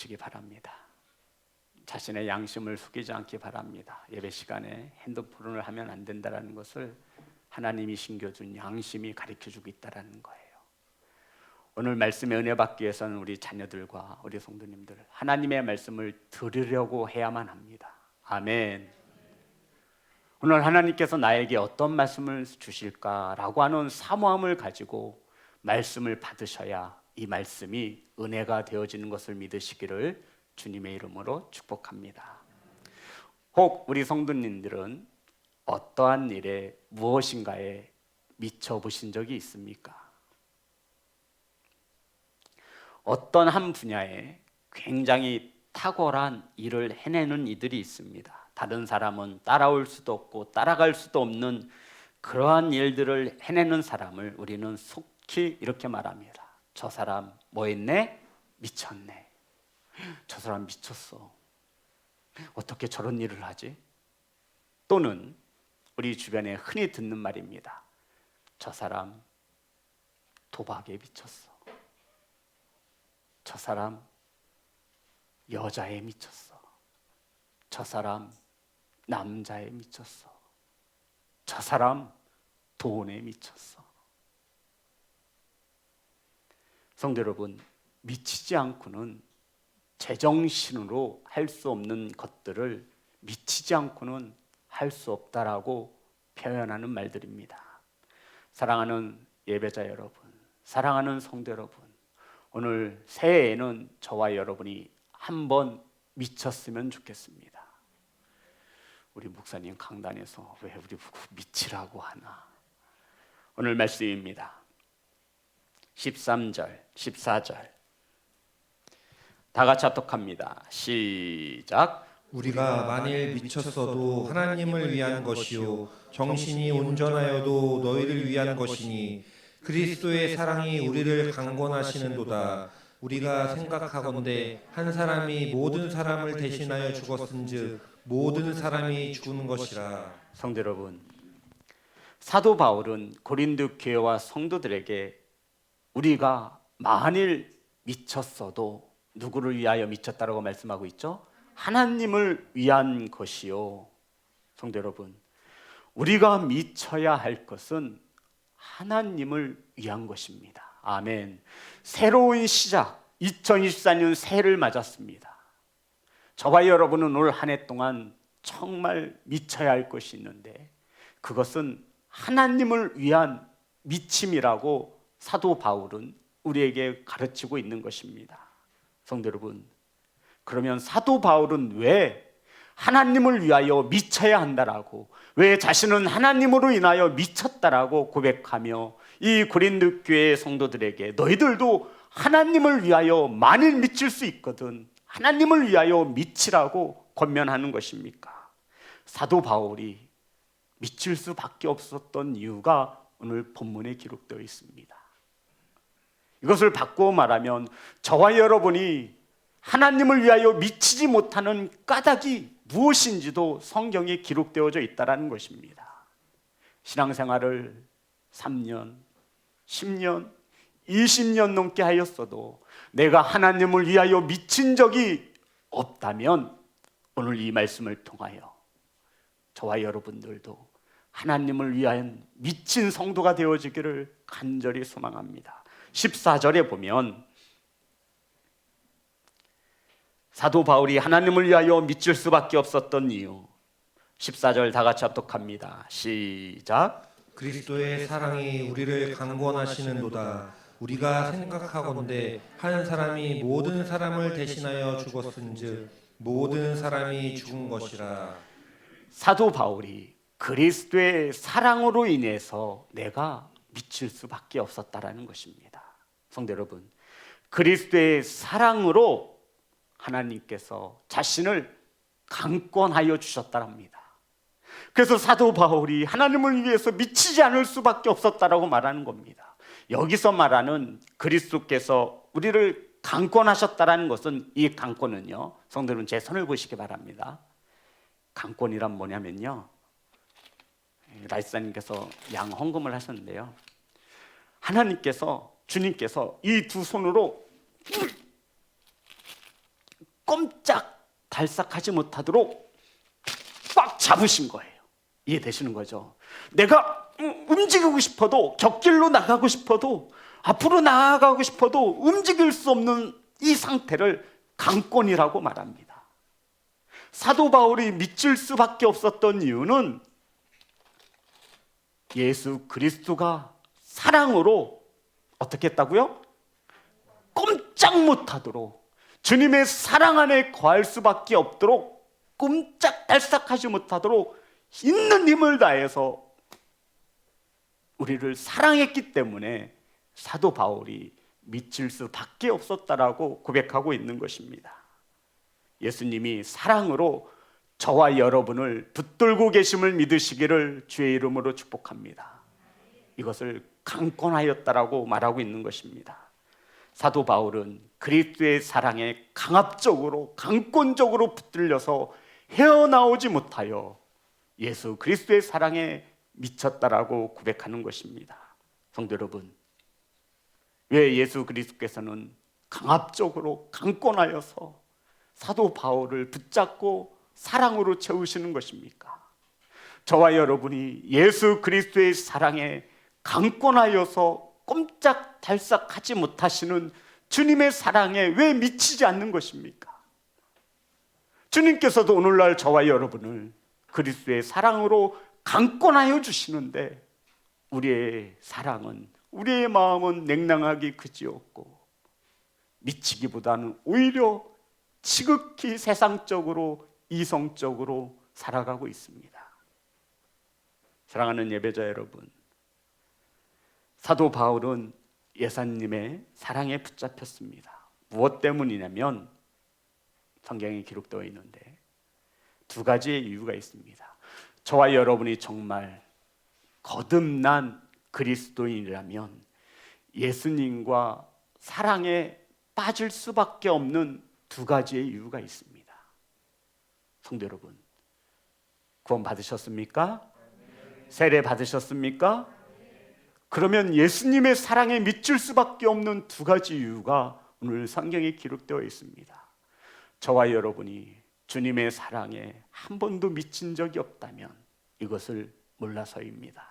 주기 바랍니다. 자신의 양심을 속이지 않기 바랍니다. 예배 시간에 핸드폰을 하면 안 된다는 것을 하나님이 신겨준 양심이 가르쳐주고 있다는 거예요. 오늘 말씀의 은혜 받기 위해서는 우리 자녀들과 우리 성도님들 하나님의 말씀을 들으려고 해야만 합니다. 아멘. 오늘 하나님께서 나에게 어떤 말씀을 주실까라고 하는 사모함을 가지고 말씀을 받으셔야 이 말씀이 은혜가 되어지는 것을 믿으시기를 주님의 이름으로 축복합니다. 혹 우리 성도님들은 어떠한 일에 무엇인가에 미쳐보신 적이 있습니까? 어떤 한 분야에 굉장히 탁월한 일을 해내는 이들이 있습니다. 다른 사람은 따라올 수도 없고 따라갈 수도 없는 그러한 일들을 해내는 사람을 우리는 속히 이렇게 말합니다. 저 사람 뭐 했네? 미쳤네. 저 사람 미쳤어. 어떻게 저런 일을 하지? 또는 우리 주변에 흔히 듣는 말입니다. 저 사람 도박에 미쳤어. 저 사람 여자에 미쳤어. 저 사람 남자에 미쳤어. 저 사람 돈에 미쳤어. 성도 여러분, 미치지 않고는 제정신으로 할 수 없는 것들을 미치지 않고는 할 수 없다라고 표현하는 말들입니다. 사랑하는 예배자 여러분, 사랑하는 성도 여러분, 오늘 새해에는 저와 여러분이 한번 미쳤으면 좋겠습니다. 우리 목사님 강단에서 왜 우리 보고 미치라고 하나? 오늘 말씀입니다. 13절, 14절 다 같이 합독합니다. 시작. 우리가 만일 미쳤어도 하나님을 위한 것이요 정신이 온전하여도 너희를 위한 것이니 그리스도의 사랑이 우리를 강권하시는도다. 우리가 생각하건대 한 사람이 모든 사람을 대신하여 죽었은즉 모든 사람이 죽은 것이라. 성도 여러분, 사도 바울은 고린도 교회와 성도들에게 우리가 만일 미쳤어도 누구를 위하여 미쳤다라고 말씀하고 있죠? 하나님을 위한 것이요. 성도 여러분, 우리가 미쳐야 할 것은 하나님을 위한 것입니다. 아멘. 새로운 시작, 2024년 새해를 맞았습니다. 저와 여러분은 올 한 해 동안 정말 미쳐야 할 것이 있는데 그것은 하나님을 위한 미침이라고 사도 바울은 우리에게 가르치고 있는 것입니다. 성도 여러분, 그러면 사도 바울은 왜 하나님을 위하여 미쳐야 한다라고, 왜 자신은 하나님으로 인하여 미쳤다라고 고백하며 이 고린도 교회의 성도들에게 너희들도 하나님을 위하여 만일 미칠 수 있거든 하나님을 위하여 미치라고 권면하는 것입니까? 사도 바울이 미칠 수밖에 없었던 이유가 오늘 본문에 기록되어 있습니다. 이것을 바꾸어 말하면 저와 여러분이 하나님을 위하여 미치지 못하는 까닭이 무엇인지도 성경에 기록되어져 있다는 것입니다. 신앙생활을 3년, 10년, 20년 넘게 하였어도 내가 하나님을 위하여 미친 적이 없다면 오늘 이 말씀을 통하여 저와 여러분들도 하나님을 위한 미친 성도가 되어지기를 간절히 소망합니다. 14절에 보면 사도 바울이 하나님을 위하여 미칠 수밖에 없었던 이유 14절 다 같이 합독합니다. 시작. 그리스도의 사랑이 우리를 강권하시는도다. 우리가 생각하건대 한 사람이 모든 사람을 대신하여 죽었은즉 모든 사람이 죽은 것이라. 사도 바울이 그리스도의 사랑으로 인해서 내가 미칠 수밖에 없었다라는 것입니다. 성도 여러분, 그리스도의 사랑으로 하나님께서 자신을 강권하여 주셨다랍니다. 그래서 사도 바울이 하나님을 위해서 미치지 않을 수밖에 없었다라고 말하는 겁니다. 여기서 말하는 그리스도께서 우리를 강권하셨다라는 것은, 이 강권은요, 성도 여러분 제 손을 보시기 바랍니다. 강권이란 뭐냐면요, 라이사님께서 양 헌금을 하셨는데요, 하나님께서, 주님께서 이 두 손으로 꼼짝 달싹하지 못하도록 꽉 잡으신 거예요. 이해되시는 거죠? 내가 움직이고 싶어도, 곁길로 나가고 싶어도, 앞으로 나아가고 싶어도 움직일 수 없는 이 상태를 강권이라고 말합니다. 사도 바울이 미칠 수밖에 없었던 이유는 예수 그리스도가 사랑으로 어떻게 했다고요? 꼼짝 못하도록, 주님의 사랑 안에 거할 수밖에 없도록 꼼짝달싹하지 못하도록 있는 힘을 다해서 우리를 사랑했기 때문에 사도 바울이 미칠 수밖에 없었다라고 고백하고 있는 것입니다. 예수님이 사랑으로 저와 여러분을 붙들고 계심을 믿으시기를 주의 이름으로 축복합니다. 이것을 강권하였다라고 말하고 있는 것입니다. 사도 바울은 그리스도의 사랑에 강압적으로, 강권적으로 붙들려서 헤어나오지 못하여 예수 그리스도의 사랑에 미쳤다라고 고백하는 것입니다. 성도 여러분, 왜 예수 그리스도께서는 강압적으로 강권하여서 사도 바울을 붙잡고 사랑으로 채우시는 것입니까? 저와 여러분이 예수 그리스도의 사랑에 강권하여서 꼼짝달싹하지 못하시는 주님의 사랑에 왜 미치지 않는 것입니까? 주님께서도 오늘날 저와 여러분을 그리스도의 사랑으로 강권하여 주시는데 우리의 사랑은, 우리의 마음은 냉랭하기 그지없고 미치기보다는 오히려 지극히 세상적으로, 이성적으로 살아가고 있습니다. 사랑하는 예배자 여러분, 사도 바울은 예수님의 사랑에 붙잡혔습니다. 무엇 때문이냐면 성경에 기록되어 있는데 두 가지의 이유가 있습니다. 저와 여러분이 정말 거듭난 그리스도인이라면 예수님과 사랑에 빠질 수밖에 없는 두 가지의 이유가 있습니다. 성도 여러분, 구원 받으셨습니까? 세례 받으셨습니까? 그러면 예수님의 사랑에 미칠 수밖에 없는 두 가지 이유가 오늘 성경에 기록되어 있습니다. 저와 여러분이 주님의 사랑에 한 번도 미친 적이 없다면 이것을 몰라서입니다.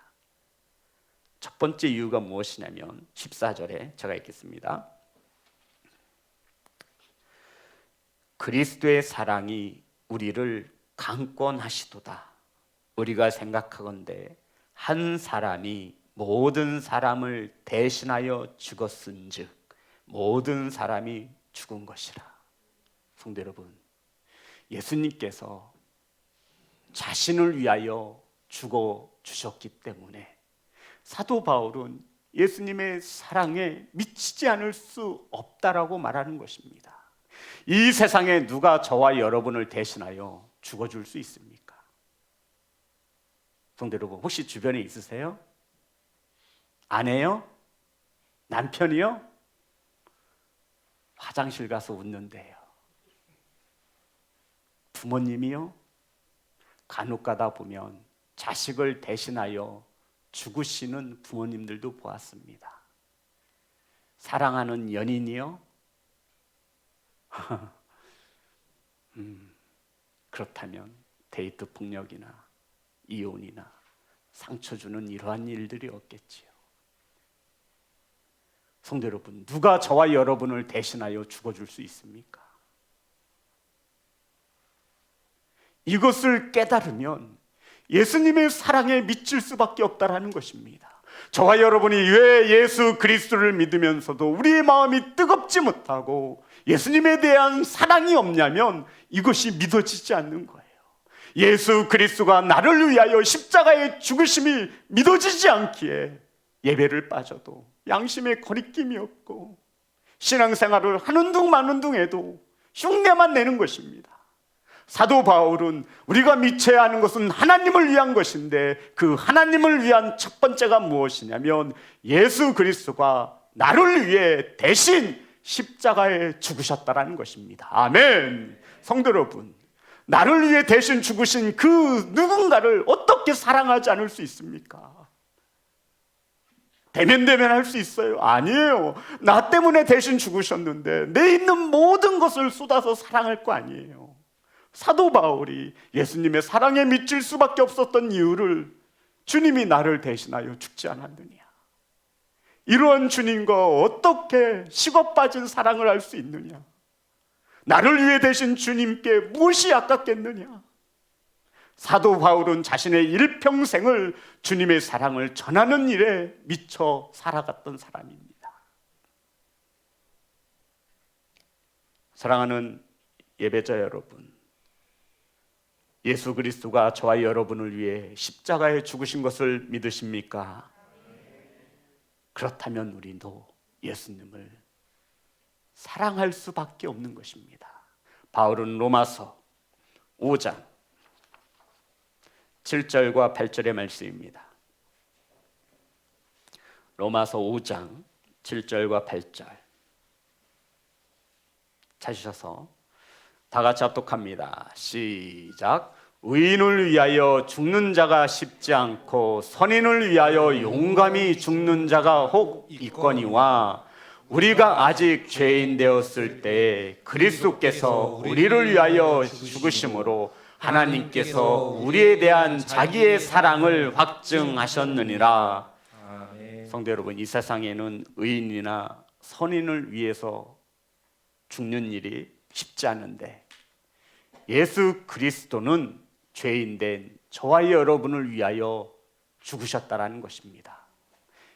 첫 번째 이유가 무엇이냐면 14절에 제가 읽겠습니다. 그리스도의 사랑이 우리를 강권하시도다. 우리가 생각하건대 한 사람이 모든 사람을 대신하여 죽었은즉 모든 사람이 죽은 것이라. 성도 여러분, 예수님께서 자신을 위하여 죽어 주셨기 때문에 사도 바울은 예수님의 사랑에 미치지 않을 수 없다라고 말하는 것입니다. 이 세상에 누가 저와 여러분을 대신하여 죽어줄 수 있습니까? 성도 여러분, 혹시 주변에 있으세요? 아내요? 남편이요? 화장실 가서 웃는데요. 부모님이요? 간혹 가다 보면 자식을 대신하여 죽으시는 부모님들도 보았습니다. 사랑하는 연인이요? 그렇다면 데이트 폭력이나 이혼이나 상처 주는 이러한 일들이 없겠지요. 성도 여러분, 누가 저와 여러분을 대신하여 죽어줄 수 있습니까? 이것을 깨달으면 예수님의 사랑에 미칠 수밖에 없다라는 것입니다. 저와 여러분이 왜 예수 그리스도를 믿으면서도 우리의 마음이 뜨겁지 못하고 예수님에 대한 사랑이 없냐면 이것이 믿어지지 않는 거예요. 예수 그리스도가 나를 위하여 십자가에 죽으심이 믿어지지 않기에 예배를 빠져도 양심에 거리낌이 없고 신앙생활을 하는 둥 마는 둥 해도 흉내만 내는 것입니다. 사도 바울은 우리가 미쳐야 하는 것은 하나님을 위한 것인데 그 하나님을 위한 첫 번째가 무엇이냐면 예수 그리스도가 나를 위해 대신 십자가에 죽으셨다라는 것입니다. 아멘. 성도 여러분, 나를 위해 대신 죽으신 그 누군가를 어떻게 사랑하지 않을 수 있습니까? 대면대면 할 수 있어요? 아니에요. 나 때문에 대신 죽으셨는데 내 있는 모든 것을 쏟아서 사랑할 거 아니에요. 사도 바울이 예수님의 사랑에 미칠 수밖에 없었던 이유를 주님이 나를 대신하여 죽지 않았느냐, 이러한 주님과 어떻게 식어 빠진 사랑을 할 수 있느냐, 나를 위해 대신 주님께 무엇이 아깝겠느냐. 사도 바울은 자신의 일평생을 주님의 사랑을 전하는 일에 미쳐 살아갔던 사람입니다. 사랑하는 예배자 여러분, 예수 그리스도가 저와 여러분을 위해 십자가에 죽으신 것을 믿으십니까? 그렇다면 우리도 예수님을 사랑할 수밖에 없는 것입니다. 바울은 로마서 5장 7절과 8절의 말씀입니다. 로마서 5장 7절과 8절 찾으셔서 다 같이 합독합니다. 시작. 의인을 위하여 죽는 자가 쉽지 않고 선인을 위하여 용감히 죽는 자가 혹 있거니와 우리가 아직 죄인 되었을 때 그리스도께서 우리를 위하여 죽으심으로 하나님께서 우리에 대한 자기의 사랑을 확증하셨느니라. 아멘. 성도 여러분, 이 세상에는 의인이나 선인을 위해서 죽는 일이 쉽지 않은데 예수 그리스도는 죄인된 저와 여러분을 위하여 죽으셨다라는 것입니다.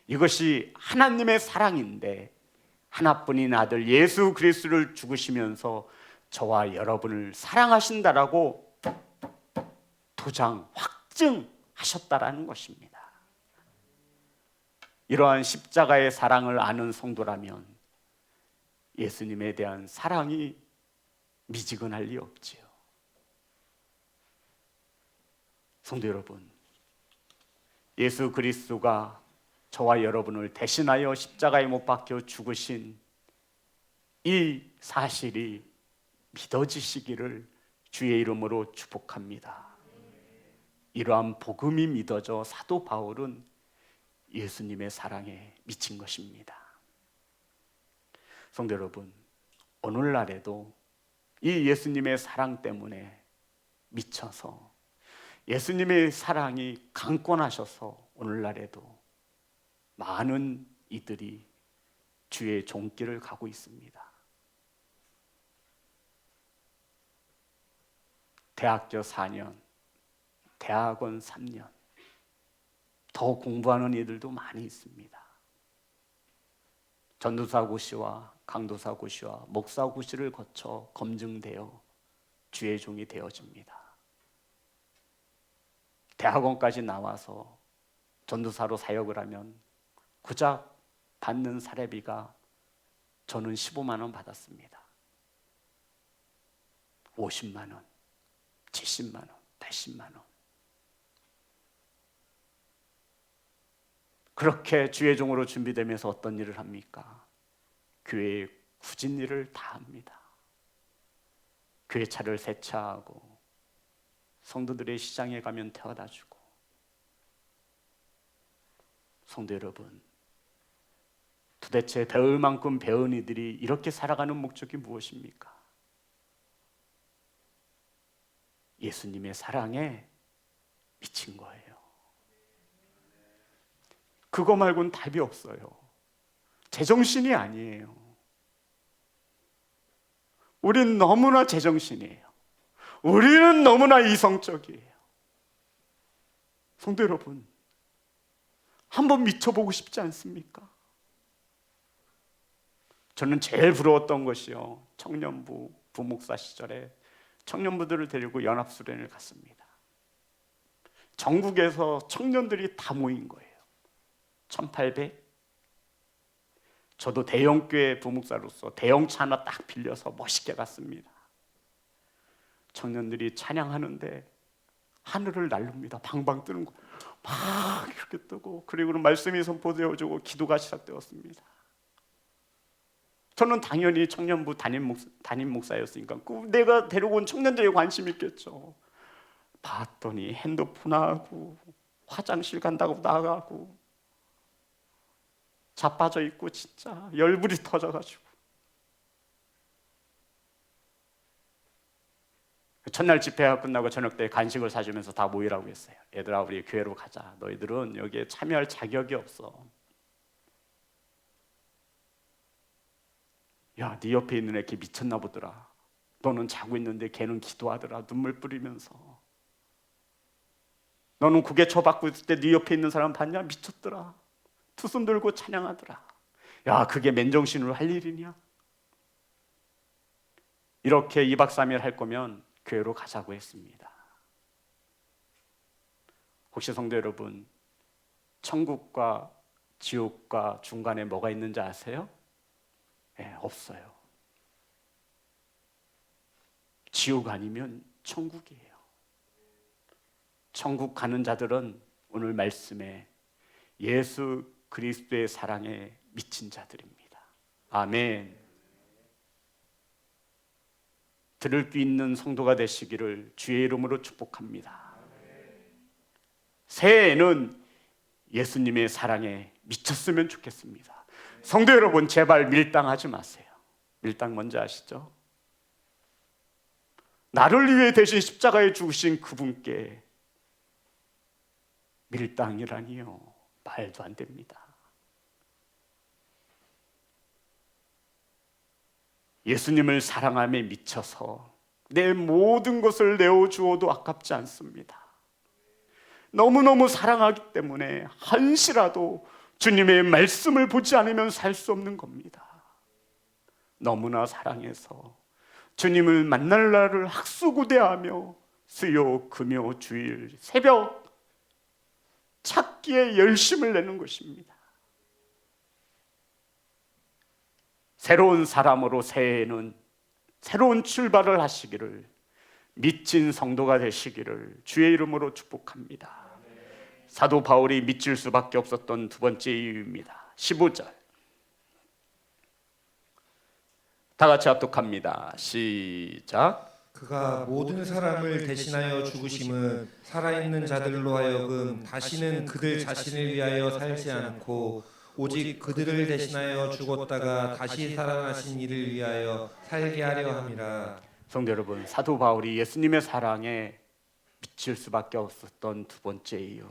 이것이 하나님의 사랑인데 하나뿐인 아들 예수 그리스도를 죽으시면서 저와 여러분을 사랑하신다라고 도장 확증하셨다라는 것입니다. 이러한 십자가의 사랑을 아는 성도라면 예수님에 대한 사랑이 미지근할 리 없지요. 성도 여러분, 예수 그리스도가 저와 여러분을 대신하여 십자가에 못 박혀 죽으신 이 사실이 믿어지시기를 주의 이름으로 축복합니다. 이러한 복음이 믿어져 사도 바울은 예수님의 사랑에 미친 것입니다. 성도 여러분, 오늘날에도 이 예수님의 사랑 때문에 미쳐서 예수님의 사랑이 강권하셔서 오늘날에도 많은 이들이 주의 종길을 가고 있습니다. 대학교 4년, 대학원 3년, 더 공부하는 이들도 많이 있습니다. 전도사고시와 강도사고시와 목사고시를 거쳐 검증되어 주의 종이 되어집니다. 대학원까지 나와서 전도사로 사역을 하면 고작 받는 사례비가 저는 15만 원 받았습니다. 50만 원, 70만 원, 80만 원. 그렇게 주의 종으로 준비되면서 어떤 일을 합니까? 교회의 굳은 일을 다 합니다. 교회 차를 세차하고 성도들의 시장에 가면 태워다 주고. 성도 여러분, 도대체 배울 만큼 배운 이들이 이렇게 살아가는 목적이 무엇입니까? 예수님의 사랑에 미친 거예요. 그거 말고는 답이 없어요. 제정신이 아니에요. 우린 너무나 제정신이에요. 우리는 너무나 이성적이에요. 성도 여러분, 한번 미쳐보고 싶지 않습니까? 저는 제일 부러웠던 것이요, 청년부 부목사 시절에 청년부들을 데리고 연합수련을 갔습니다. 전국에서 청년들이 다 모인 거예요. 1800. 저도 대형교회 부목사로서 대형차 하나 딱 빌려서 멋있게 갔습니다. 청년들이 찬양하는데 하늘을 날릅니다. 방방 뜨는 거 막 이렇게 뜨고, 그리고는 말씀이 선포되어지고 기도가 시작되었습니다. 저는 당연히 청년부 담임 목사였으니까 내가 데리고 온 청년들에 관심 있겠죠. 봤더니 핸드폰하고 화장실 간다고 나가고 자빠져 있고 진짜 열불이 터져가지고 첫날 집회가 끝나고 저녁 때 간식을 사주면서 다 모이라고 했어요. 얘들아, 우리 교회로 가자. 너희들은 여기에 참여할 자격이 없어. 야, 네 옆에 있는 애 걔 미쳤나 보더라. 너는 자고 있는데 걔는 기도하더라. 눈물 뿌리면서. 너는 고개 쳐박고 있을 때 네 옆에 있는 사람 봤냐? 미쳤더라. 두 손 들고 찬양하더라. 야, 그게 맨정신으로 할 일이냐? 이렇게 2박 3일 할 거면 교회로 가자고 했습니다. 혹시 성도 여러분, 천국과 지옥과 중간에 뭐가 있는지 아세요? 네, 없어요. 지옥 아니면 천국이에요. 천국 가는 자들은 오늘 말씀에 예수 그리스도의 사랑에 미친 자들입니다. 아멘. 들을 귀 있는 성도가 되시기를 주의 이름으로 축복합니다. 새해에는 예수님의 사랑에 미쳤으면 좋겠습니다. 성도 여러분, 제발 밀당하지 마세요. 밀당 뭔지 아시죠? 나를 위해 대신 십자가에 죽으신 그분께 밀당이라니요, 말도 안 됩니다. 예수님을 사랑함에 미쳐서 내 모든 것을 내어주어도 아깝지 않습니다. 너무너무 사랑하기 때문에 한시라도 주님의 말씀을 보지 않으면 살 수 없는 겁니다. 너무나 사랑해서 주님을 만날 날을 학수고대하며 수요, 금요, 주일, 새벽 찾기에 열심을 내는 것입니다. 새로운 사람으로 새해에는 새로운 출발을 하시기를, 미친 성도가 되시기를 주의 이름으로 축복합니다. 사도 바울이 미칠 수밖에 없었던 두 번째 이유입니다. 15절 다 같이 합독합니다. 시작. 그가 모든 사람을 대신하여 죽으심은 살아있는 자들로 하여금 다시는 그들 자신을 위하여 살지 않고 오직 그들을 대신하여 죽었다가 다시 살아나신 이를 위하여 살게 하려 함이라. 성도 여러분, 사도 바울이 예수님의 사랑에 미칠 수밖에 없었던 두 번째 이유,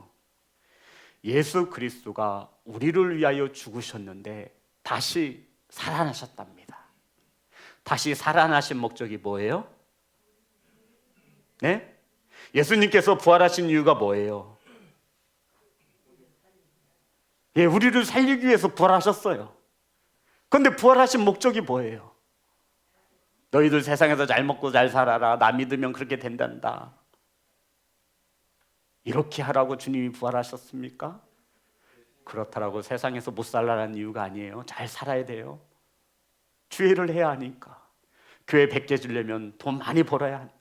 예수 그리스도가 우리를 위하여 죽으셨는데 다시 살아나셨답니다. 다시 살아나신 목적이 뭐예요? 네? 예수님께서 부활하신 이유가 뭐예요? 예, 우리를 살리기 위해서 부활하셨어요. 그런데 부활하신 목적이 뭐예요? 너희들 세상에서 잘 먹고 잘 살아라, 나 믿으면 그렇게 된단다, 이렇게 하라고 주님이 부활하셨습니까? 그렇다라고 세상에서 못 살라는 이유가 아니에요. 잘 살아야 돼요. 주의를 해야 하니까. 교회 100개 주려면 돈 많이 벌어야 합니다.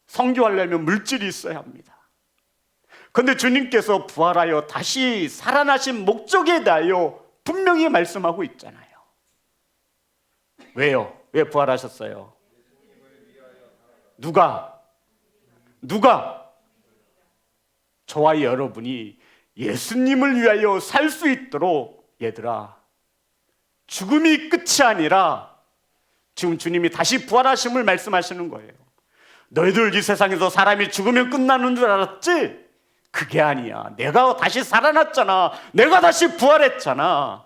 선교하려면 물질이 있어야 합니다. 그런데 주님께서 부활하여 다시 살아나신 목적에 대하여 분명히 말씀하고 있잖아요. 왜요? 왜 부활하셨어요? 누가? 저와 여러분이 예수님을 위하여 살 수 있도록, 얘들아, 죽음이 끝이 아니라 지금 주님이 다시 부활하심을 말씀하시는 거예요. 너희들 이 세상에서 사람이 죽으면 끝나는 줄 알았지? 그게 아니야. 내가 다시 살아났잖아. 내가 다시 부활했잖아.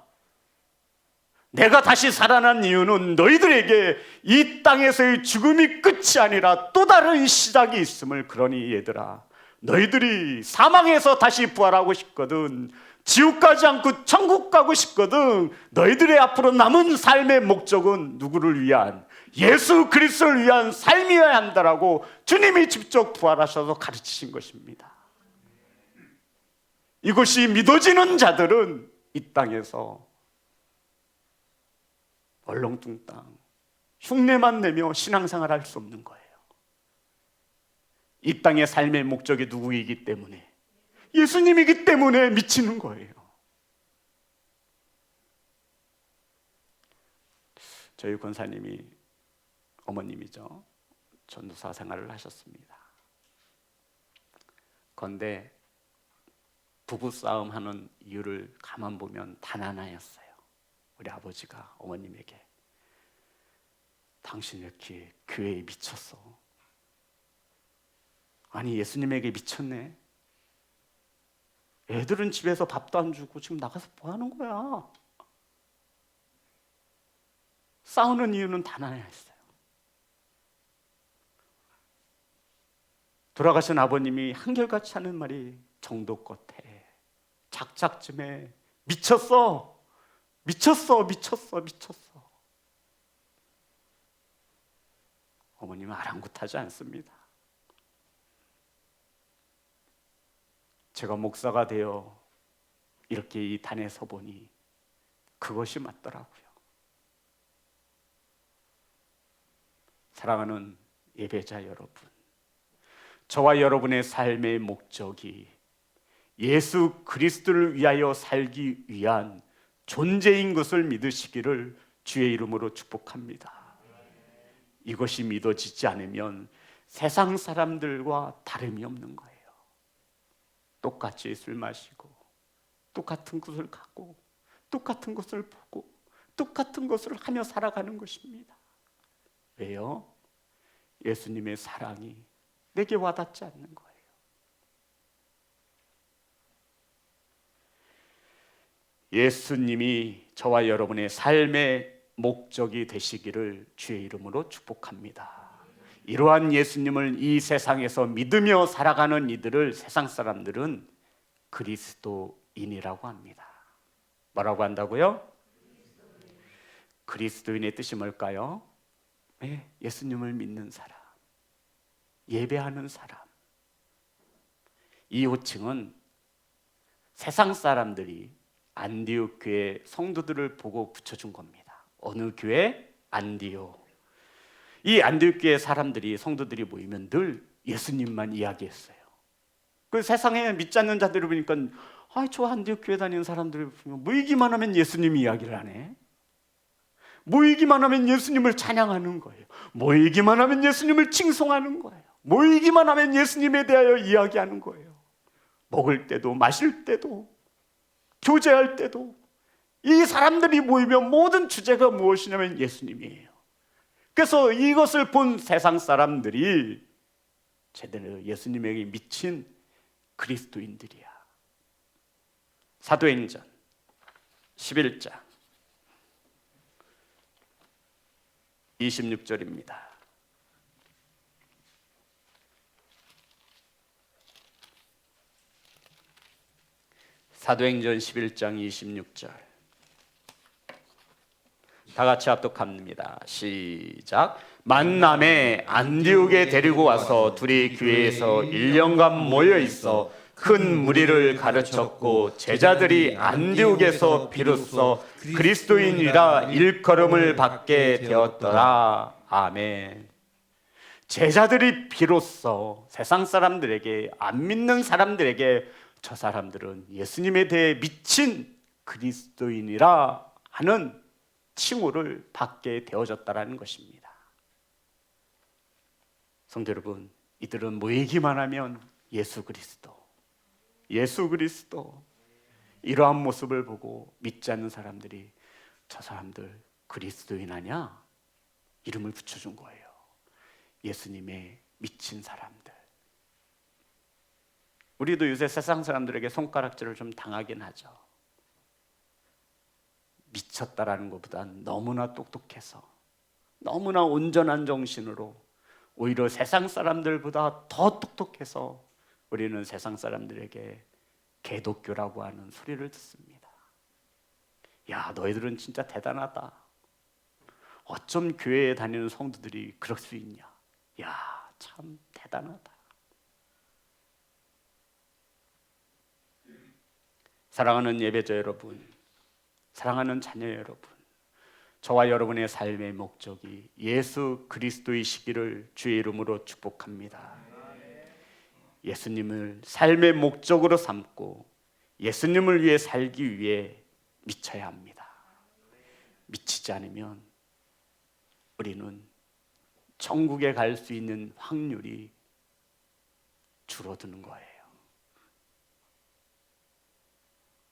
내가 다시 살아난 이유는 너희들에게 이 땅에서의 죽음이 끝이 아니라 또 다른 시작이 있음을. 그러니 얘들아, 너희들이 사망에서 다시 부활하고 싶거든, 지옥 가지 않고 천국 가고 싶거든, 너희들의 앞으로 남은 삶의 목적은 누구를 위한? 예수 그리스도를 위한 삶이어야 한다라고 주님이 직접 부활하셔서 가르치신 것입니다. 이것이 믿어지는 자들은 이 땅에서 얼렁뚱땅 흉내만 내며 신앙생활 할 수 없는 거예요. 이 땅의 삶의 목적이 누구이기 때문에? 예수님이기 때문에 미치는 거예요. 저희 권사님이, 어머님이죠, 전도사 생활을 하셨습니다. 그런데 부부싸움 하는 이유를 가만 보면 단 하나였어요. 우리 아버지가 어머님에게 당신 이렇게 교회에 미쳤어. 아니 예수님에게 미쳤네. 애들은 집에서 밥도 안 주고 지금 나가서 뭐 하는 거야? 싸우는 이유는 단 하나였어요. 돌아가신 아버님이 한결같이 하는 말이 정도껏 해. 작작쯤에 미쳤어. 미쳤어. 미쳤어. 미쳤어. 어머님은 아랑곳하지 않습니다. 제가 목사가 되어 이렇게 이 단에 서 보니 그것이 맞더라고요. 사랑하는 예배자 여러분, 저와 여러분의 삶의 목적이 예수 그리스도를 위하여 살기 위한 존재인 것을 믿으시기를 주의 이름으로 축복합니다. 이것이 믿어지지 않으면 세상 사람들과 다름이 없는 거예요. 똑같이 술 마시고 똑같은 것을 갖고 똑같은 것을 보고 똑같은 것을 하며 살아가는 것입니다. 왜요? 예수님의 사랑이 내게 와닿지 않는 거예요. 예수님이 저와 여러분의 삶의 목적이 되시기를 주의 이름으로 축복합니다. 이러한 예수님을 이 세상에서 믿으며 살아가는 이들을 세상 사람들은 그리스도인이라고 합니다. 뭐라고 한다고요? 그리스도인의 뜻이 뭘까요? 네, 예수님을 믿는 사람, 예배하는 사람. 이 호칭은 세상 사람들이 안디옥 교회 성도들을 보고 붙여준 겁니다. 어느 교회? 안디옥. 이 안디옥 교회 사람들이, 성도들이 모이면 늘 예수님만 이야기했어요. 그 세상에 믿지 않는 자들을 보니까 저 안디옥 교회 다니는 사람들을 보면 모이기만 하면 예수님 이야기를 하네. 모이기만 하면 예수님을 찬양하는 거예요. 모이기만 하면 예수님을 칭송하는 거예요. 모이기만 하면 예수님에 대하여 이야기하는 거예요. 먹을 때도 마실 때도 교제할 때도 이 사람들이 모이면 모든 주제가 무엇이냐면 예수님이에요. 그래서 이것을 본 세상 사람들이 제대로 예수님에게 미친 그리스도인들이야. 사도행전 11장 26절입니다. 사도행전 11장 26절 다 같이 합독합니다. 시작. 만남에 안디옥에 데리고 와서 둘이 교회에서 1년간 모여 있어 큰 무리를 가르쳤고 제자들이 안디옥에서 비로소 그리스도인이라 일컬음을 받게 되었더라. 아멘. 제자들이 비로소 세상 사람들에게, 안 믿는 사람들에게 저 사람들은 예수님에 대해 미친 그리스도인이라 하는 칭호를 받게 되어졌다라는 것입니다. 성도 여러분, 이들은 모이기만 하면 예수 그리스도, 예수 그리스도, 이러한 모습을 보고 믿지 않는 사람들이 저 사람들 그리스도인 아냐? 이름을 붙여준 거예요. 예수님의 미친 사람들. 우리도 요새 세상 사람들에게 손가락질을 좀 당하긴 하죠. 미쳤다라는 것보단 너무나 똑똑해서, 너무나 온전한 정신으로, 오히려 세상 사람들보다 더 똑똑해서 우리는 세상 사람들에게 개독교라고 하는 소리를 듣습니다. 야, 너희들은 진짜 대단하다. 어쩜 교회에 다니는 성도들이 그럴 수 있냐. 야, 참 대단하다. 사랑하는 예배자 여러분, 사랑하는 자녀 여러분, 저와 여러분의 삶의 목적이 예수 그리스도이시기를 주의 이름으로 축복합니다. 예수님을 삶의 목적으로 삼고 예수님을 위해 살기 위해 미쳐야 합니다. 미치지 않으면 우리는 천국에 갈 수 있는 확률이 줄어드는 거예요.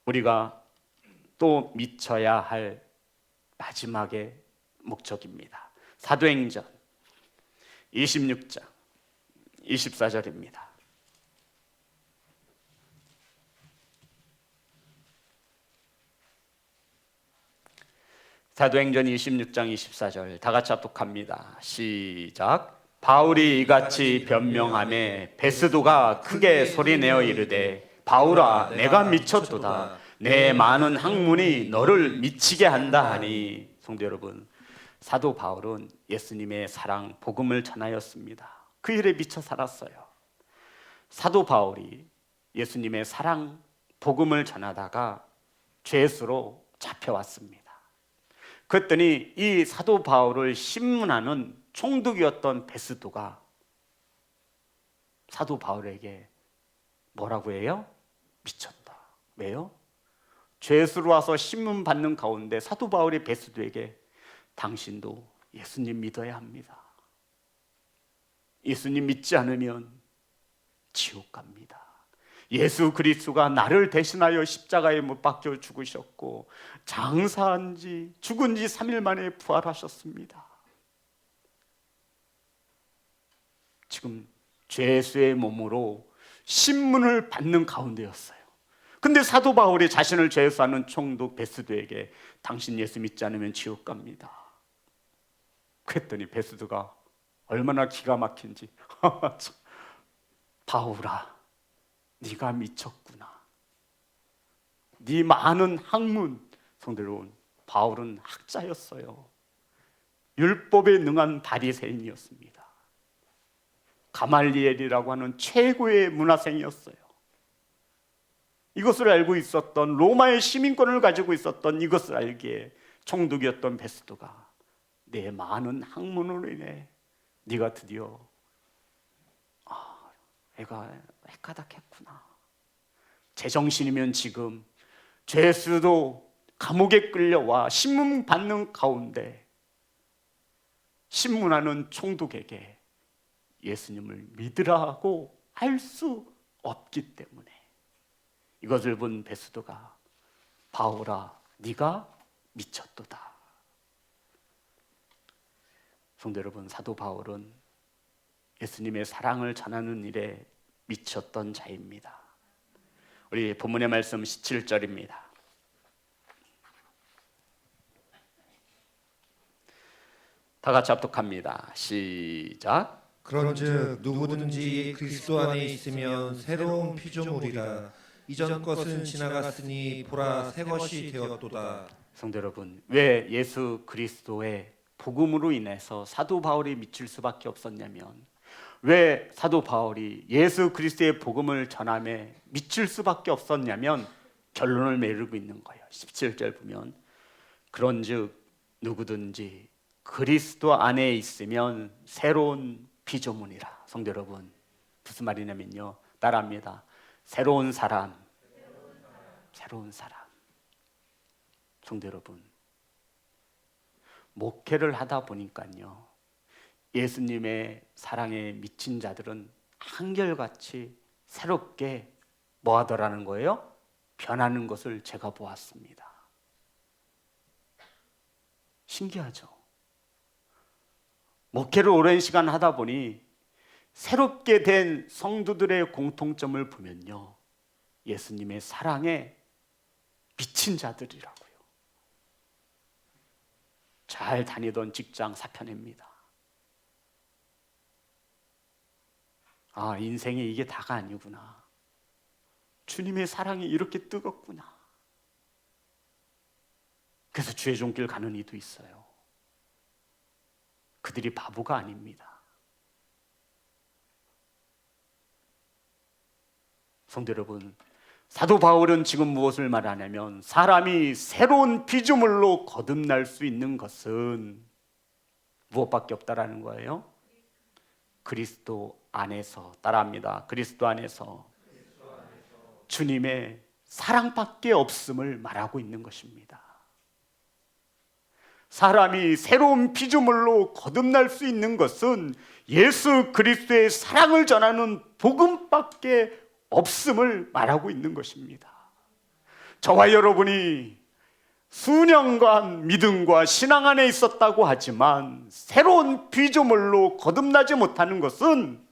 우리가 또 미쳐야 할 마지막의 목적입니다. 사도행전 26장 24절입니다. 사도행전 26장 24절 다 같이 합독합니다. 시작. 바울이 이같이 변명하매 베스도가 크게 소리내어 이르되 바울아 내가 미쳤도다. 내 많은 학문이 너를 미치게 한다 하니. 성도 여러분, 사도 바울은 예수님의 사랑 복음을 전하였습니다. 그 일에 미쳐 살았어요. 사도 바울이 예수님의 사랑 복음을 전하다가 죄수로 잡혀왔습니다. 그랬더니 이 사도 바울을 신문하는 총독이었던 베스도가 사도 바울에게 뭐라고 해요? 미쳤다. 왜요? 죄수로 와서 신문 받는 가운데 사도 바울이 베스도에게 당신도 예수님 믿어야 합니다. 예수님 믿지 않으면 지옥 갑니다. 예수 그리스도가 나를 대신하여 십자가에 못 박혀 죽으셨고 장사한 지 죽은 지 3일 만에 부활하셨습니다. 지금 죄수의 몸으로 신문을 받는 가운데였어요. 근데 사도 바울이 자신을 죄수하는 총독 베스도에게 당신 예수 믿지 않으면 지옥 갑니다. 그랬더니 베스도가 얼마나 기가 막힌지 바울아 네가 미쳤구나. 네 많은 학문. 성도 여러분, 바울은 학자였어요. 율법에 능한 바리새인이었습니다. 가말리엘이라고 하는 최고의 문화생이었어요. 이것을 알고 있었던 로마의 시민권을 가지고 있었던 이것을 알기에 총독이었던 베스도가 내 많은 학문으로 인해 네가 드디어 애가 헷가닥했구나. 제정신이면 지금 죄수도 감옥에 끌려와 신문 받는 가운데 신문하는 총독에게 예수님을 믿으라고 할 수 없기 때문에 이것을 본 베스도가 바울아 네가 미쳤도다. 성도 여러분, 사도 바울은 예수님의 사랑을 전하는 일에 미쳤던 자입니다. 우리 본문의 말씀 17절입니다. 다 같이 합독합니다. 시작. 그런즉 누구든지 그리스도 안에 있으면 새로운 피조물이라 이전 것은 지나갔으니 보라 새 것이 되었도다. 성도 여러분, 왜 예수 그리스도의 복음으로 인해서 사도 바울이 미칠 수밖에 없었냐면, 왜 사도 바울이 예수 그리스도의 복음을 전함에 미칠 수밖에 없었냐면 결론을 내리고 있는 거예요. 17절 보면 그런즉 누구든지 그리스도 안에 있으면 새로운 피조물이라. 성도 여러분, 무슨 말이냐면요, 따라합니다. 새로운 사람. 새로운 사람. 성도 여러분, 목회를 하다 보니까요, 예수님의 사랑에 미친 자들은 한결같이 새롭게 뭐 하더라는 거예요? 변하는 것을 제가 보았습니다. 신기하죠? 목회를 오랜 시간 하다 보니 새롭게 된 성도들의 공통점을 보면요, 예수님의 사랑에 미친 자들이라고요. 잘 다니던 직장 사표냅니다. 아, 인생에 이게 다가 아니구나. 주님의 사랑이 이렇게 뜨겁구나. 그래서 주의 종길 가는 이도 있어요. 그들이 바보가 아닙니다. 성도 여러분, 사도 바울은 지금 무엇을 말하냐면, 사람이 새로운 피조물로 거듭날 수 있는 것은 무엇밖에 없다라는 거예요? 그리스도 안에서. 따라합니다. 그리스도 안에서 주님의 사랑밖에 없음을 말하고 있는 것입니다. 사람이 새로운 피조물로 거듭날 수 있는 것은 예수 그리스도의 사랑을 전하는 복음밖에 없음을 말하고 있는 것입니다. 저와 여러분이 수년간 믿음과 신앙 안에 있었다고 하지만 새로운 피조물로 거듭나지 못하는 것은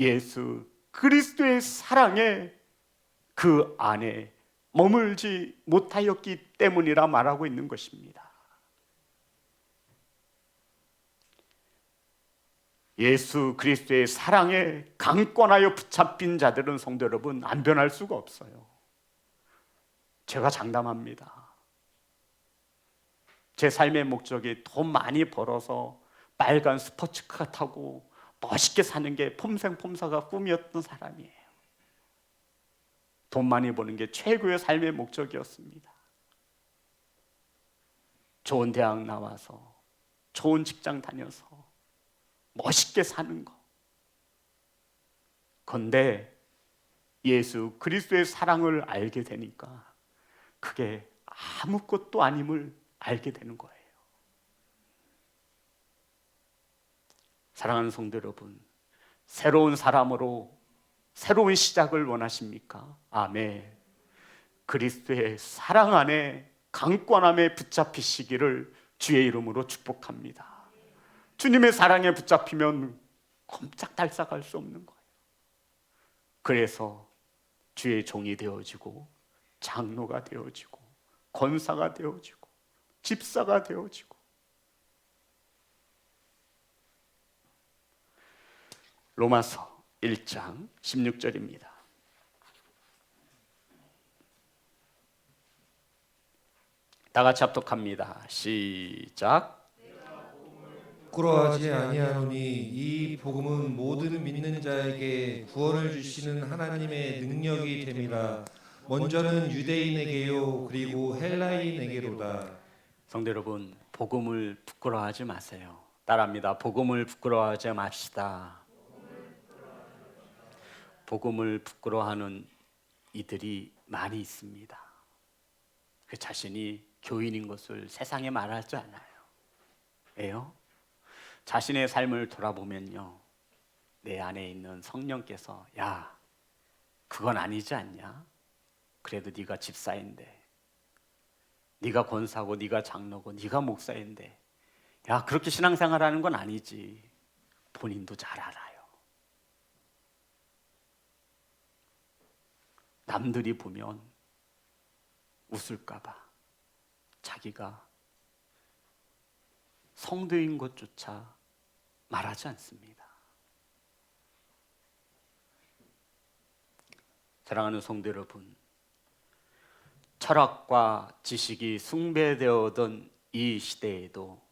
예수 그리스도의 사랑에 그 안에 머물지 못하였기 때문이라 말하고 있는 것입니다. 예수 그리스도의 사랑에 강권하여 붙잡힌 자들은 성도 여러분 안 변할 수가 없어요. 제가 장담합니다. 제 삶의 목적이 돈 많이 벌어서 빨간 스포츠카 타고 멋있게 사는 게 폼생폼사가 꿈이었던 사람이에요. 돈 많이 버는 게 최고의 삶의 목적이었습니다. 좋은 대학 나와서 좋은 직장 다녀서 멋있게 사는 거. 그런데 예수 그리스도의 사랑을 알게 되니까 그게 아무것도 아님을 알게 되는 거예요. 사랑하는 성도 여러분, 새로운 사람으로 새로운 시작을 원하십니까? 아멘. 그리스도의 사랑 안에 강권함에 붙잡히시기를 주의 이름으로 축복합니다. 주님의 사랑에 붙잡히면 꼼짝달싹할 수 없는 거예요. 그래서 주의 종이 되어지고 장로가 되어지고 권사가 되어지고 집사가 되어지고. 로마서 1장 16절입니다. 다 같이 합독합니다. 시작. 부끄러워하지 아니하노니 이 복음은 모든 믿는 자에게 구원을 주시는 하나님의 능력이 됨이라. 먼저는 유대인에게요 그리고 헬라인에게로다. 성도 여러분, 복음을 부끄러워하지 마세요. 따라합니다. 복음을 부끄러워하지 맙시다. 복음을 부끄러워하는 이들이 많이 있습니다. 그 자신이 교인인 것을 세상에 말하지 않아요. 왜요? 자신의 삶을 돌아보면요, 내 안에 있는 성령께서 야, 그건 아니지 않냐? 그래도 네가 집사인데, 네가 권사고 네가 장로고 네가 목사인데, 야, 그렇게 신앙생활하는 건 아니지. 본인도 잘 알아요. 남들이 보면 웃을까 봐 자기가 성도인 것조차 말하지 않습니다. 사랑하는 성도 여러분, 철학과 지식이 숭배되어던 이 시대에도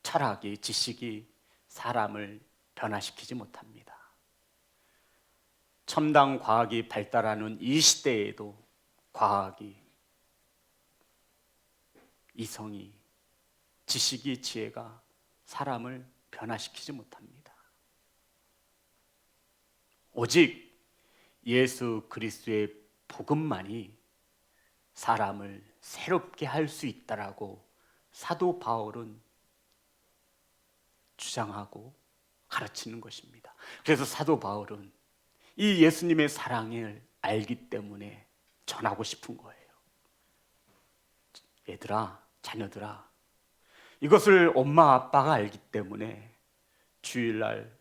철학이, 지식이 사람을 변화시키지 못합니다. 첨단 과학이 발달하는 이 시대에도 과학이, 이성이, 지식이, 지혜가 사람을 변화시키지 못합니다. 오직 예수 그리스도의 복음만이 사람을 새롭게 할 수 있다라고 사도 바울은 주장하고 가르치는 것입니다. 그래서 사도 바울은 이 예수님의 사랑을 알기 때문에 전하고 싶은 거예요. 얘들아, 자녀들아, 이것을 엄마 아빠가 알기 때문에 주일날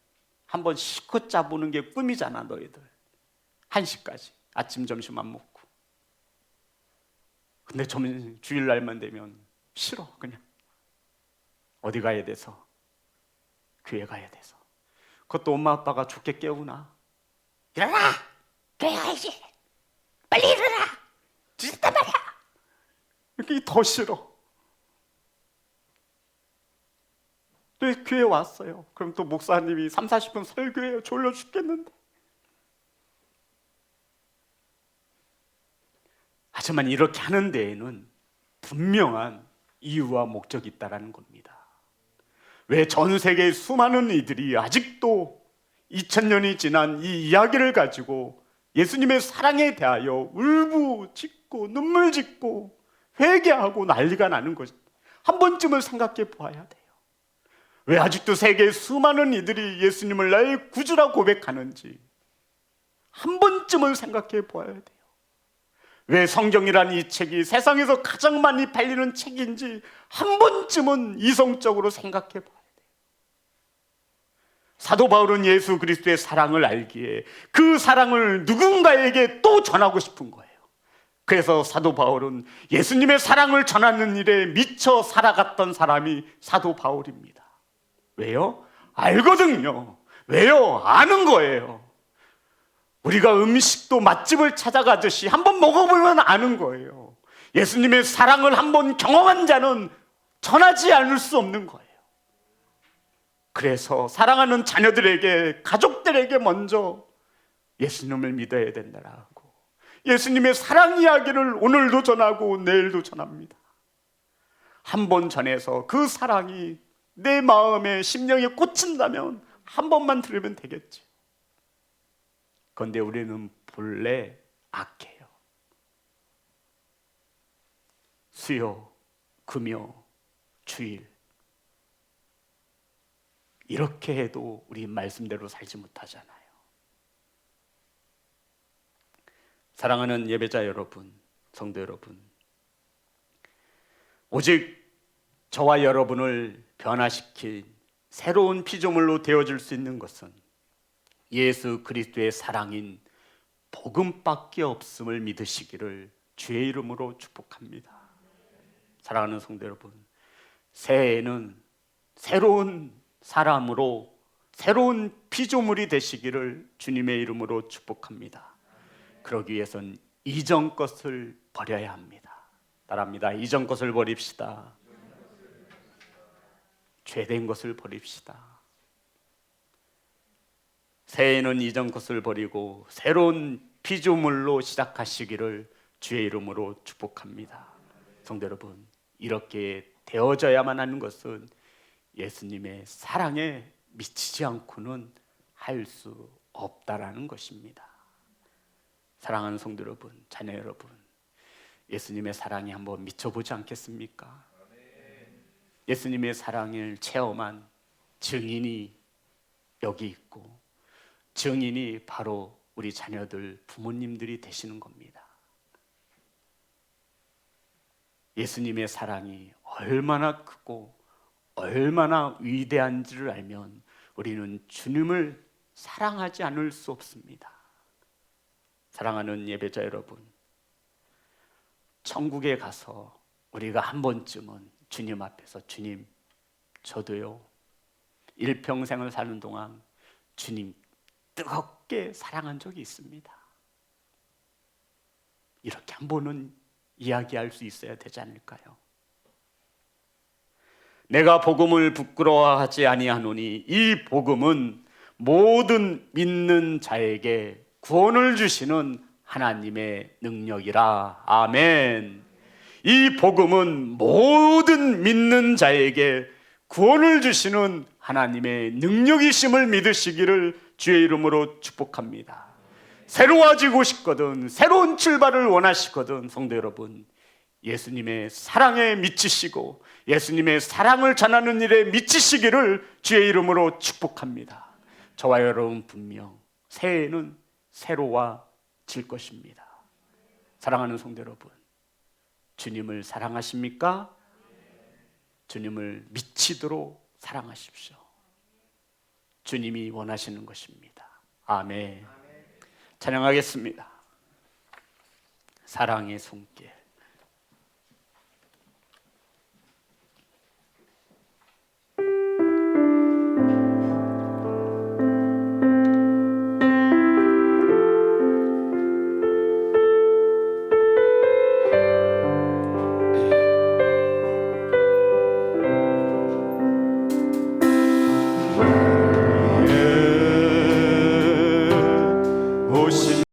한번 실컷 짜보는 게 꿈이잖아. 너희들 1시까지 아침 점심 안 먹고. 근데 주일날만 되면 싫어. 그냥 어디 가야 돼서, 교회 가야 돼서. 그것도 엄마 아빠가 좋게 깨우나. 일어나! 교회 가야지! 빨리 일어나! 늦었단 말이야! 이렇게 더 싫어. 또 교회 왔어요. 그럼 또 목사님이 30-40분 설교해요. 졸려 죽겠는데. 하지만 이렇게 하는 데에는 분명한 이유와 목적이 있다는 겁니다. 왜 전 세계의 수많은 이들이 아직도 2000년이 지난 이 이야기를 가지고 예수님의 사랑에 대하여 울부짖고 눈물 짓고 회개하고 난리가 나는 것, 한 번쯤은 생각해 보아야 돼요. 왜 아직도 세계의 수많은 이들이 예수님을 나의 구주라 고백하는지 한 번쯤은 생각해 보아야 돼요. 왜 성경이란 이 책이 세상에서 가장 많이 팔리는 책인지 한 번쯤은 이성적으로 생각해 봐야 돼요. 사도 바울은 예수 그리스도의 사랑을 알기에 그 사랑을 누군가에게 또 전하고 싶은 거예요. 그래서 사도 바울은 예수님의 사랑을 전하는 일에 미쳐 살아갔던 사람이 사도 바울입니다. 왜요? 알거든요. 왜요? 아는 거예요. 우리가 음식도 맛집을 찾아가듯이 한번 먹어보면 아는 거예요. 예수님의 사랑을 한번 경험한 자는 전하지 않을 수 없는 거예요. 그래서 사랑하는 자녀들에게, 가족들에게 먼저 예수님을 믿어야 된다라고 예수님의 사랑 이야기를 오늘도 전하고 내일도 전합니다. 한 번 전해서 그 사랑이 내 마음에 심령에 꽂힌다면 한 번만 들으면 되겠지. 그런데 우리는 본래 악해요. 수요, 금요, 주일 이렇게 해도 우리 말씀대로 살지 못하잖아요. 사랑하는 예배자 여러분, 성도 여러분, 오직 저와 여러분을 변화시킨 새로운 피조물로 되어줄 수 있는 것은 예수 그리스도의 사랑인 복음밖에 없음을 믿으시기를 주의 이름으로 축복합니다. 사랑하는 성도 여러분, 새해에는 새로운 사람으로 새로운 피조물이 되시기를 주님의 이름으로 축복합니다. 그러기 위해선 이전 것을 버려야 합니다. 따라합니다. 이전 것을 버립시다. 죄된 것을 버립시다. 새해에는 이전 것을 버리고 새로운 피조물로 시작하시기를 주의 이름으로 축복합니다. 성도 여러분, 이렇게 되어져야만 하는 것은 예수님의 사랑에 미치지 않고는 할 수 없다라는 것입니다. 사랑하는 성도 여러분, 자녀 여러분, 예수님의 사랑에 한번 미쳐보지 않겠습니까? 예수님의 사랑을 체험한 증인이 여기 있고, 증인이 바로 우리 자녀들, 부모님들이 되시는 겁니다. 예수님의 사랑이 얼마나 크고 얼마나 위대한지를 알면 우리는 주님을 사랑하지 않을 수 없습니다. 사랑하는 예배자 여러분, 천국에 가서 우리가 한 번쯤은 주님 앞에서 주님, 저도요 일평생을 사는 동안 주님 뜨겁게 사랑한 적이 있습니다. 이렇게 한 번은 이야기할 수 있어야 되지 않을까요? 내가 복음을 부끄러워하지 아니하노니 이 복음은 모든 믿는 자에게 구원을 주시는 하나님의 능력이라. 아멘. 이 복음은 모든 믿는 자에게 구원을 주시는 하나님의 능력이심을 믿으시기를 주의 이름으로 축복합니다. 새로워지고 싶거든, 새로운 출발을 원하시거든, 성도 여러분, 예수님의 사랑에 미치시고 예수님의 사랑을 전하는 일에 미치시기를 주의 이름으로 축복합니다. 저와 여러분 분명 새해에는 새로워질 것입니다. 사랑하는 성도 여러분, 주님을 사랑하십니까? 주님을 미치도록 사랑하십시오. 주님이 원하시는 것입니다. 아멘. 찬양하겠습니다. 사랑의 손길.